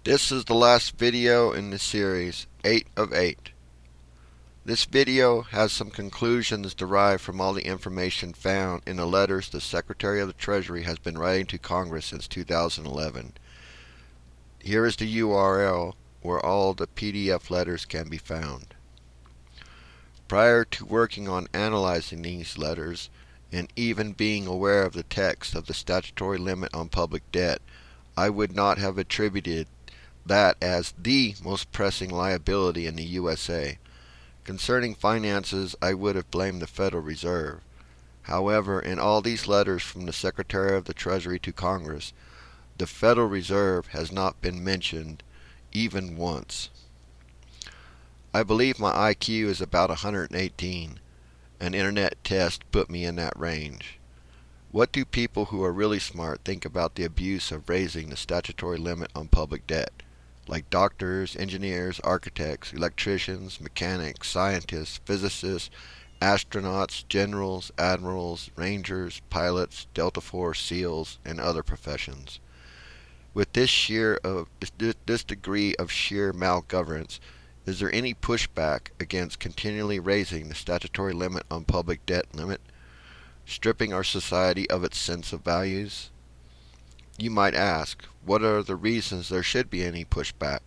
This is the last video in the series, 8 of 8. This video has some conclusions derived from all the information found in the letters the Secretary of the Treasury has been writing to Congress since 2011. Here is the URL where all the PDF letters can be found. Prior to working on analyzing these letters, and even being aware of the text of the statutory limit on public debt, I would not have attributed that as the most pressing liability in the USA. Concerning finances, I would have blamed the Federal Reserve. However, in all these letters from the Secretary of the Treasury to Congress, the Federal Reserve has not been mentioned even once. I believe my IQ is about 118. An internet test put me in that range. What do people who are really smart think about the abuse of raising the statutory limit on public debt? Like doctors, engineers, architects, electricians, mechanics, scientists, physicists, astronauts, generals, admirals, rangers, pilots, Delta Force, SEALs, and other professions. With this degree of sheer malgovernance, is there any pushback against continually raising the statutory limit on public debt limit, stripping our society of its sense of values? You might ask, what are the reasons there should be any pushback?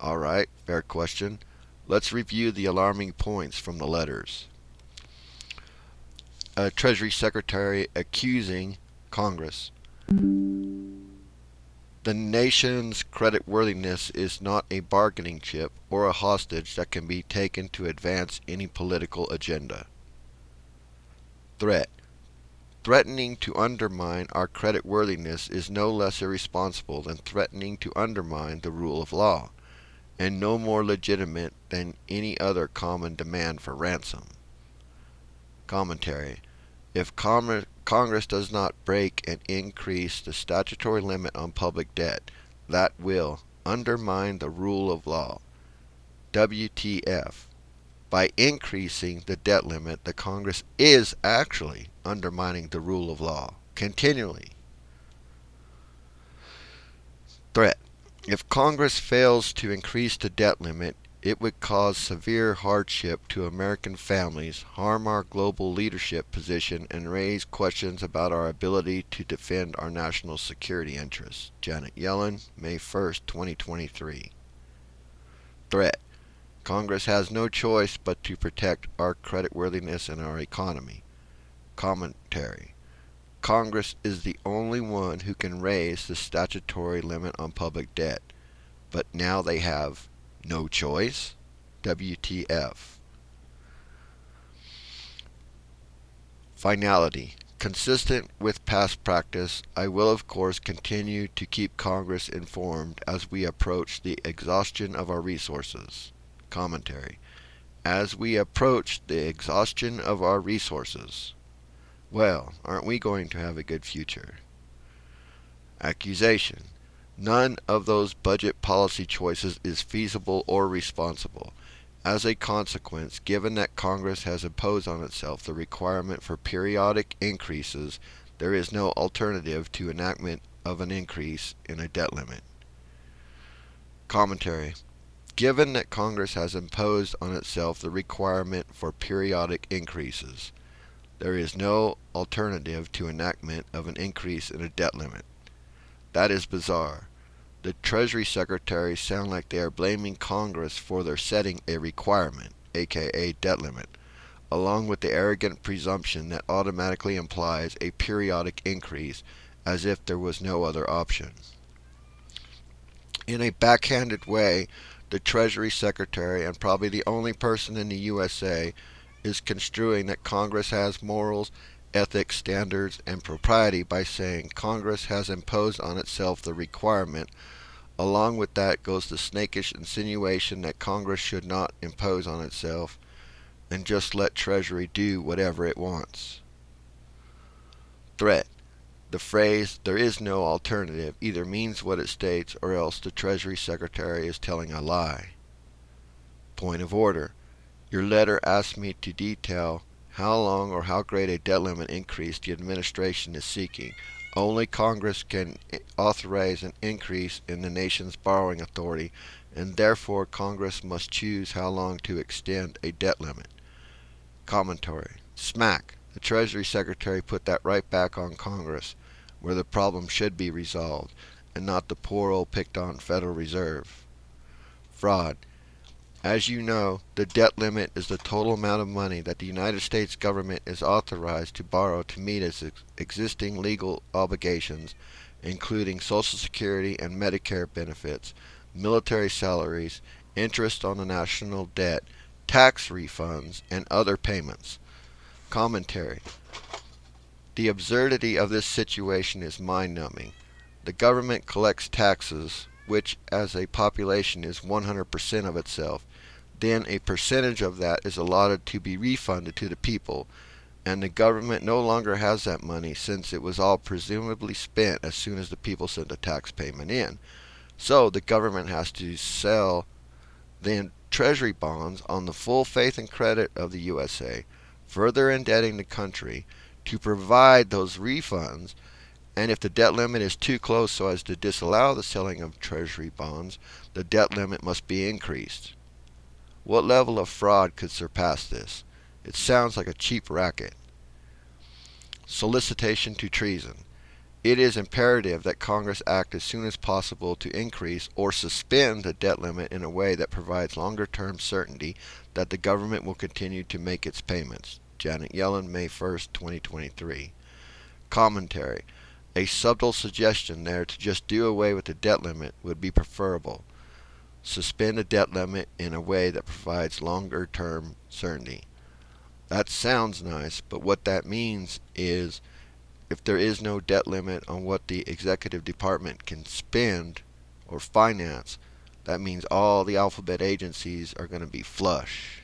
Alright, fair question. Let's review the alarming points from the letters. Treasury Secretary accusing Congress. The nation's creditworthiness is not a bargaining chip or a hostage that can be taken to advance any political agenda. Threat. Threatening to undermine our creditworthiness is no less irresponsible than threatening to undermine the rule of law, and no more legitimate than any other common demand for ransom. Commentary. If Congress does not break and increase the statutory limit on public debt, that will undermine the rule of law. WTF. By increasing the debt limit, the Congress is actually undermining the rule of law continually. Threat. If Congress fails to increase the debt limit, it would cause severe hardship to American families, harm our global leadership position, and raise questions about our ability to defend our national security interests. Janet Yellen, May 1st, 2023. Threat. Congress has no choice but to protect our creditworthiness and our economy. Commentary. Congress is the only one who can raise the statutory limit on public debt, but now they have no choice? WTF. Finality. Consistent with past practice, I will of course continue to keep Congress informed as we approach the exhaustion of our resources. Commentary. As we approach the exhaustion of our resources. Well, aren't we going to have a good future? Accusation. None of those budget policy choices is feasible or responsible. As a consequence, given that Congress has imposed on itself the requirement for periodic increases, there is no alternative to enactment of an increase in a debt limit. Commentary. Given that Congress has imposed on itself the requirement for periodic increases, there is no alternative to enactment of an increase in a debt limit. That is bizarre. The Treasury Secretaries sound like they are blaming Congress for their setting a requirement, aka debt limit, along with the arrogant presumption that automatically implies a periodic increase, as if there was no other option. In a backhanded way, the Treasury Secretary, and probably the only person in the USA, is construing that Congress has morals, ethics, standards, and propriety by saying Congress has imposed on itself the requirement. Along with that goes the snakish insinuation that Congress should not impose on itself and just let Treasury do whatever it wants. Threat. The phrase, there is no alternative, either means what it states or else the Treasury Secretary is telling a lie. Point of order. Your letter asks me to detail how long or how great a debt limit increase the administration is seeking. Only Congress can authorize an increase in the nation's borrowing authority, and therefore Congress must choose how long to extend a debt limit. Commentary. Smack. The Treasury Secretary put that right back on Congress, where the problem should be resolved, and not the poor old picked on Federal Reserve. Fraud. As you know, the debt limit is the total amount of money that the United States government is authorized to borrow to meet its existing legal obligations, including Social Security and Medicare benefits, military salaries, interest on the national debt, tax refunds, and other payments. Commentary. The absurdity of this situation is mind-numbing. The government collects taxes, which as a population is 100% of itself. Then a percentage of that is allotted to be refunded to the people, and the government no longer has that money since it was all presumably spent as soon as the people sent the tax payment in. So the government has to sell then treasury bonds on the full faith and credit of the USA, further indebting the country to provide those refunds, and if the debt limit is too close so as to disallow the selling of treasury bonds, the debt limit must be increased. What level of fraud could surpass this? It sounds like a cheap racket. Solicitation to treason. It is imperative that Congress act as soon as possible to increase or suspend the debt limit in a way that provides longer-term certainty that the government will continue to make its payments. Janet Yellen, May 1st, 2023. Commentary. A subtle suggestion there to just do away with the debt limit would be preferable. Suspend the debt limit in a way that provides longer-term certainty. That sounds nice, but what that means is if there is no debt limit on what the executive department can spend or finance, that means all the alphabet agencies are going to be flush,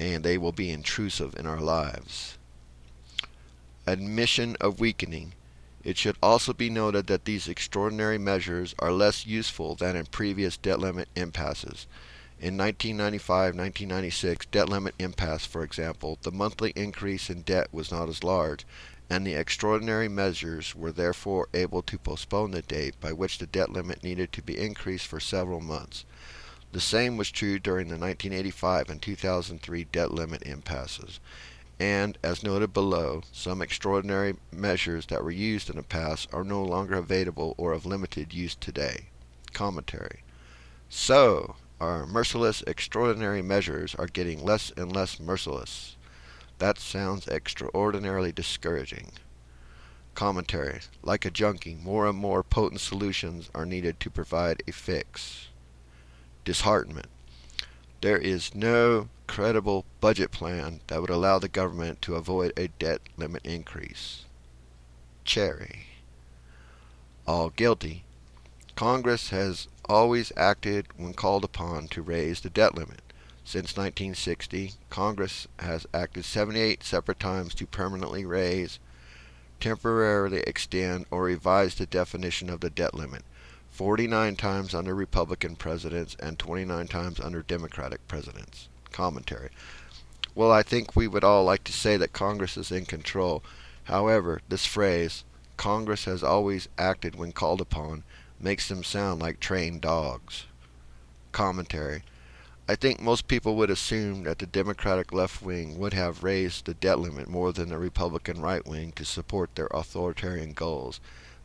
and they will be intrusive in our lives. Admission of weakening. It should also be noted that these extraordinary measures are less useful than in previous debt limit impasses. In 1995-1996 debt limit impasse, for example, the monthly increase in debt was not as large, and the extraordinary measures were therefore able to postpone the date by which the debt limit needed to be increased for several months. The same was true during the 1985 and 2003 debt limit impasses. And, as noted below, some extraordinary measures that were used in the past are no longer available or of limited use today. Commentary. So, our merciless extraordinary measures are getting less and less merciless. That sounds extraordinarily discouraging. Commentary. Like a junkie, more and more potent solutions are needed to provide a fix. Disheartenment. There is no credible budget plan that would allow the government to avoid a debt limit increase. Cherry. All guilty. Congress has always acted when called upon to raise the debt limit. Since 1960, Congress has acted 78 separate times to permanently raise, temporarily extend, or revise the definition of the debt limit. 49 times under Republican presidents and 29 times under Democratic presidents. Commentary. Well, I think we would all like to say that Congress is in control. However, this phrase, Congress has always acted when called upon, makes them sound like trained dogs. Commentary. I think most people would assume that the Democratic left wing would have raised the debt limit more than the Republican right wing to support their authoritarian goals.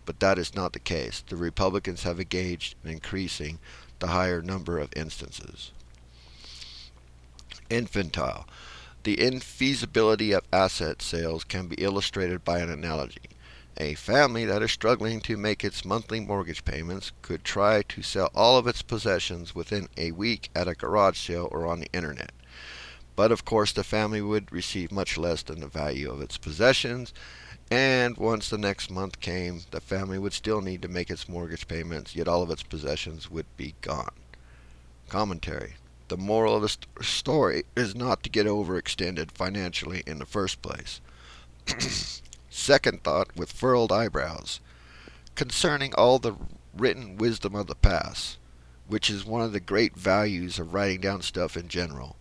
But that is not the case. The Republicans have engaged in increasing the higher number of instances. Infantile. The infeasibility of asset sales can be illustrated by an analogy. A family that is struggling to make its monthly mortgage payments could try to sell all of its possessions within a week at a garage sale or on the internet. But of course the family would receive much less than the value of its possessions, and once the next month came, the family would still need to make its mortgage payments, yet all of its possessions would be gone. Commentary. The moral of the story is not to get overextended financially in the first place. Second thought with furrowed eyebrows. Concerning all the written wisdom of the past, which is one of the great values of writing down stuff in general.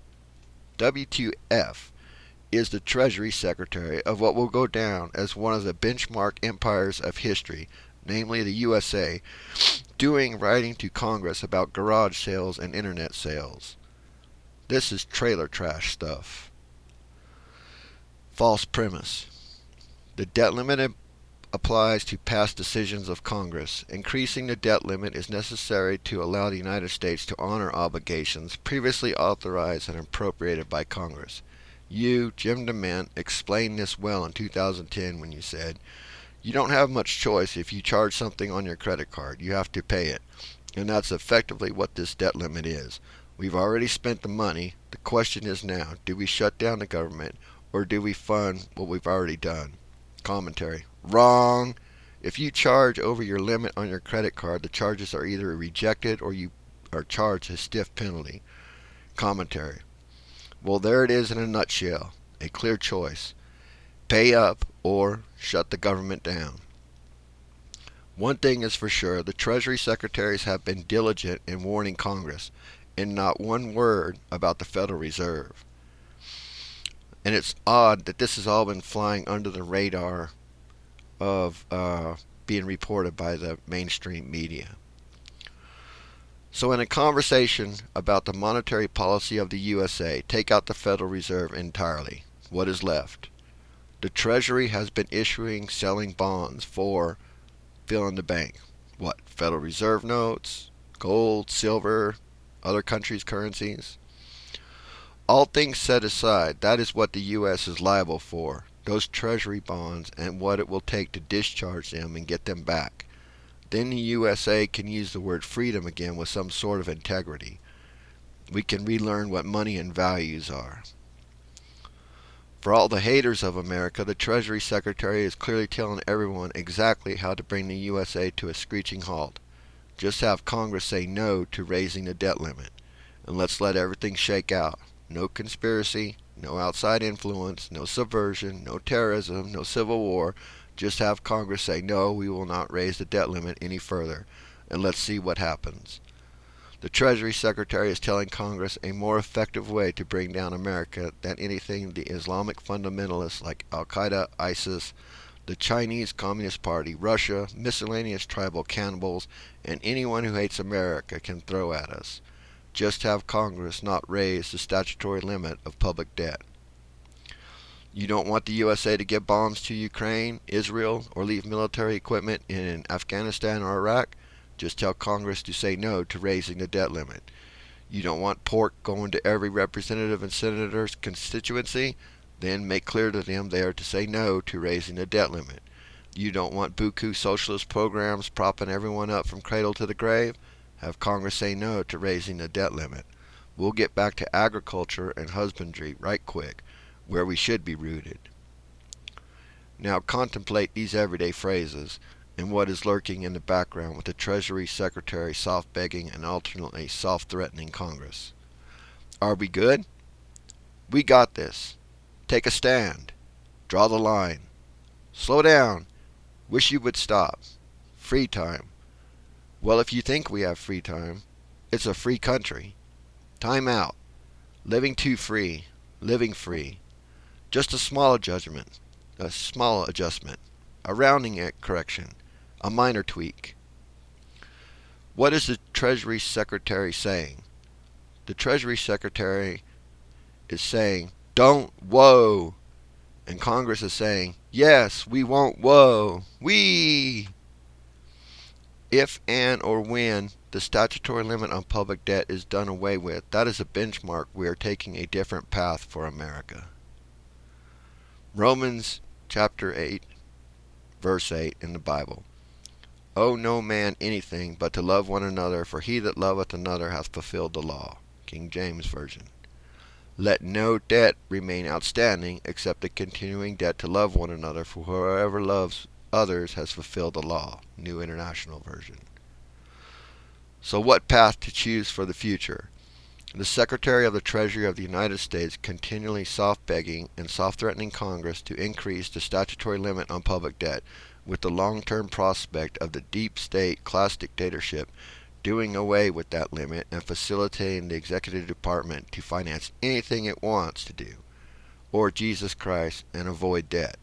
WTF. is the Treasury Secretary of what will go down as one of the benchmark empires of history, namely the USA, writing to Congress about garage sales and internet sales. This is trailer trash stuff. False premise. The debt limit applies to past decisions of Congress. Increasing the debt limit is necessary to allow the United States to honor obligations previously authorized and appropriated by Congress. You, Jim DeMint, explained this well in 2010 when you said, "You don't have much choice if you charge something on your credit card. You have to pay it." And that's effectively what this debt limit is. We've already spent the money. The question is now, do we shut down the government or do we fund what we've already done? Commentary. Wrong. If you charge over your limit on your credit card, the charges are either rejected or you are charged a stiff penalty. Commentary. Well, there it is in a nutshell. A clear choice. Pay up or shut the government down. One thing is for sure, the Treasury Secretaries have been diligent in warning Congress, and not one word about the Federal Reserve. And it's odd that this has all been flying under the radar of being reported by the mainstream media. So in a conversation about the monetary policy of the USA, take out the Federal Reserve entirely. What is left? The Treasury has been selling bonds for fill in the bank. What? Federal Reserve notes, gold, silver, other countries' currencies. All things set aside, that is what the U.S. is liable for, those Treasury bonds and what it will take to discharge them and get them back. Then the USA can use the word freedom again with some sort of integrity. We can relearn what money and values are. For all the haters of America, the Treasury Secretary is clearly telling everyone exactly how to bring the USA to a screeching halt. Just have Congress say no to raising the debt limit, and let's let everything shake out. No conspiracy, no outside influence, no subversion, no terrorism, no civil war. Just have Congress say, no, we will not raise the debt limit any further, and let's see what happens. The Treasury Secretary is telling Congress a more effective way to bring down America than anything the Islamic fundamentalists like Al-Qaeda, ISIS, the Chinese Communist Party, Russia, miscellaneous tribal cannibals, and anyone who hates America can throw at us. Just have Congress not raise the statutory limit of public debt. You don't want the USA to give bombs to Ukraine, Israel, or leave military equipment in Afghanistan or Iraq? Just tell Congress to say no to raising the debt limit. You don't want pork going to every representative and senator's constituency? Then make clear to them they are to say no to raising the debt limit. You don't want buku socialist programs propping everyone up from cradle to the grave? Have Congress say no to raising the debt limit. We'll get back to agriculture and husbandry right quick, where we should be rooted. Now contemplate these everyday phrases and what is lurking in the background with the Treasury Secretary soft-begging and alternately soft-threatening Congress. Are we good? We got this. Take a stand. Draw the line. Slow down. Wish you would stop. Free time. Well, if you think we have free time, it's a free country. Time out. Living too free. Living free. Just a small adjustment. A rounding correction. A minor tweak. What is the Treasury Secretary saying? The Treasury Secretary is saying, don't whoa. And Congress is saying, yes, we won't whoa. We. If and or when the statutory limit on public debt is done away with, that is a benchmark. We are taking a different path for America. Romans chapter 8, verse 8 in the Bible. Owe no man anything but to love one another, for he that loveth another hath fulfilled the law. King James Version. Let no debt remain outstanding except the continuing debt to love one another, for whoever loves others has fulfilled the law. New International Version. So what path to choose for the future? The Secretary of the Treasury of the United States continually soft-begging and soft-threatening Congress to increase the statutory limit on public debt, with the long-term prospect of the deep state class dictatorship doing away with that limit and facilitating the executive department to finance anything it wants to do. or Jesus Christ and avoid debt.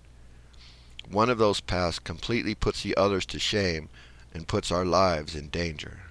One of those paths completely puts the others to shame and puts our lives in danger.